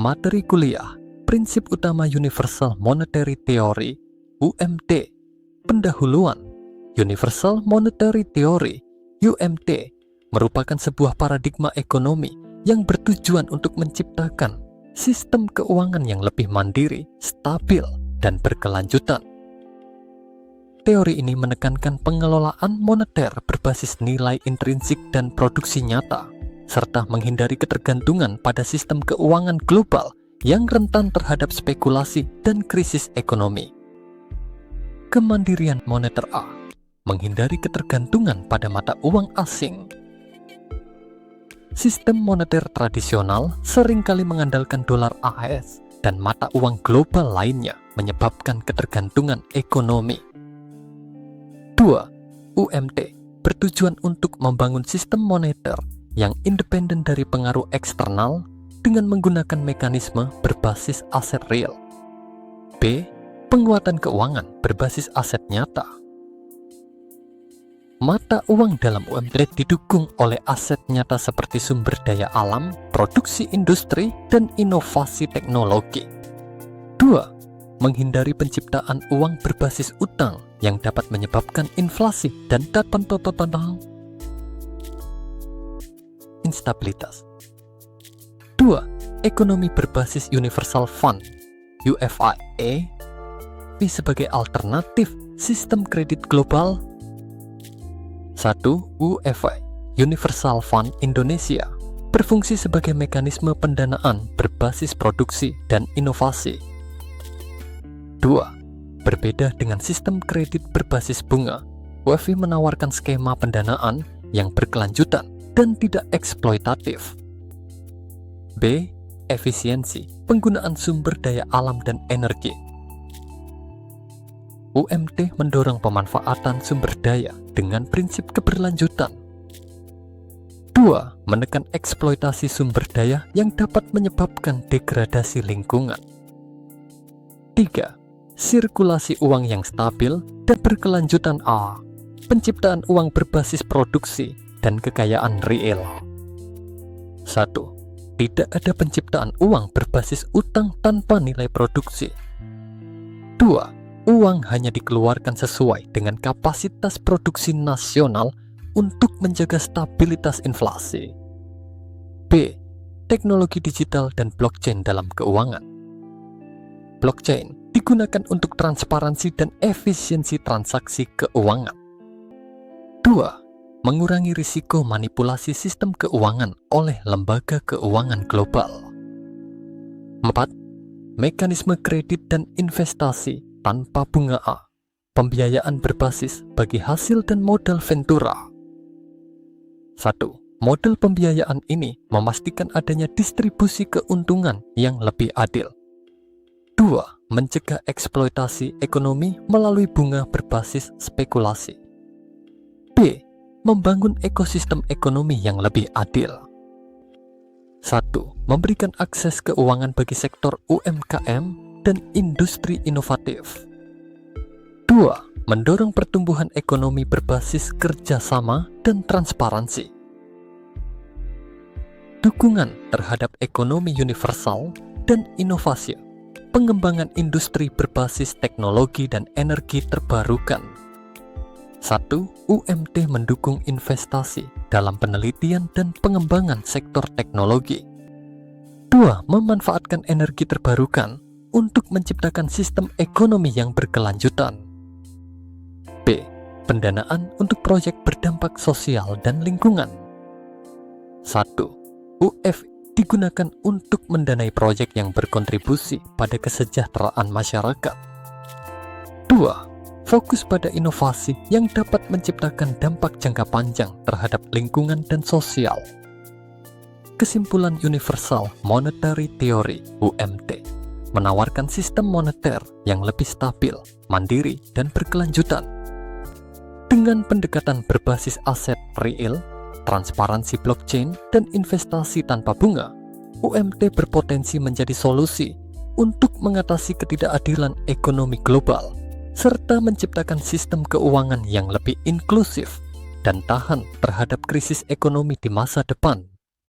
Materi kuliah, Prinsip Utama Universal Monetary Theory, UMT. Pendahuluan, Universal Monetary Theory, UMT, merupakan sebuah paradigma ekonomi yang bertujuan untuk menciptakan sistem keuangan yang lebih mandiri, stabil, dan berkelanjutan. Teori ini menekankan pengelolaan moneter berbasis nilai intrinsik dan produksi nyata, serta menghindari ketergantungan pada sistem keuangan global yang rentan terhadap spekulasi dan krisis ekonomi. Kemandirian moneter A, menghindari ketergantungan pada mata uang asing. Sistem moneter tradisional seringkali mengandalkan dolar AS dan mata uang global lainnya, menyebabkan ketergantungan ekonomi. 2. UMT bertujuan untuk membangun sistem moneter yang independen dari pengaruh eksternal dengan menggunakan mekanisme berbasis aset real. B. Penguatan keuangan berbasis aset nyata. Mata uang dalam UMT didukung oleh aset nyata seperti sumber daya alam, produksi industri, dan inovasi teknologi. 2. Menghindari penciptaan uang berbasis utang yang dapat menyebabkan inflasi dan instabilitas. 2. Ekonomi berbasis Universal Fund, UFIA, sebagai alternatif sistem kredit global. 1. UFI, Universal Fund Indonesia, berfungsi sebagai mekanisme pendanaan berbasis produksi dan inovasi. 2. Berbeda dengan sistem kredit berbasis bunga, UFI menawarkan skema pendanaan yang berkelanjutan dan tidak eksploitatif. B. Efisiensi penggunaan sumber daya alam dan energi. UMT mendorong pemanfaatan sumber daya dengan prinsip keberlanjutan. 2. Menekan eksploitasi sumber daya yang dapat menyebabkan degradasi lingkungan. 3. Sirkulasi uang yang stabil dan berkelanjutan. A. Penciptaan uang berbasis produksi dan kekayaan real. 1. Tidak ada penciptaan uang berbasis utang tanpa nilai produksi. 2. Uang hanya dikeluarkan sesuai dengan kapasitas produksi nasional untuk menjaga stabilitas inflasi. B. Teknologi digital dan blockchain dalam keuangan. Blockchain digunakan untuk transparansi dan efisiensi transaksi keuangan. 2. Mengurangi risiko manipulasi sistem keuangan oleh lembaga keuangan global. 4. Mekanisme kredit dan investasi tanpa bunga A. Pembiayaan berbasis bagi hasil dan modal ventura. 1. Model pembiayaan ini memastikan adanya distribusi keuntungan yang lebih adil. 2. Mencegah eksploitasi ekonomi melalui bunga berbasis spekulasi. B. Membangun ekosistem ekonomi yang lebih adil. 1. Memberikan akses keuangan bagi sektor UMKM dan industri inovatif. 2. Mendorong pertumbuhan ekonomi berbasis kerjasama dan transparansi. Dukungan terhadap ekonomi universal dan inovasi. Pengembangan industri berbasis teknologi dan energi terbarukan. 1. UMT mendukung investasi dalam penelitian dan pengembangan sektor teknologi. 2. Memanfaatkan energi terbarukan untuk menciptakan sistem ekonomi yang berkelanjutan. B. Pendanaan untuk proyek berdampak sosial dan lingkungan. 1. UFI digunakan untuk mendanai proyek yang berkontribusi pada kesejahteraan masyarakat. 2. Fokus pada inovasi yang dapat menciptakan dampak jangka panjang terhadap lingkungan dan sosial. Kesimpulan Universal Monetary Theory (UMT) menawarkan sistem moneter yang lebih stabil, mandiri, dan berkelanjutan. Dengan pendekatan berbasis aset real, transparansi blockchain, dan investasi tanpa bunga, UMT berpotensi menjadi solusi untuk mengatasi ketidakadilan ekonomi global, serta menciptakan sistem keuangan yang lebih inklusif dan tahan terhadap krisis ekonomi di masa depan.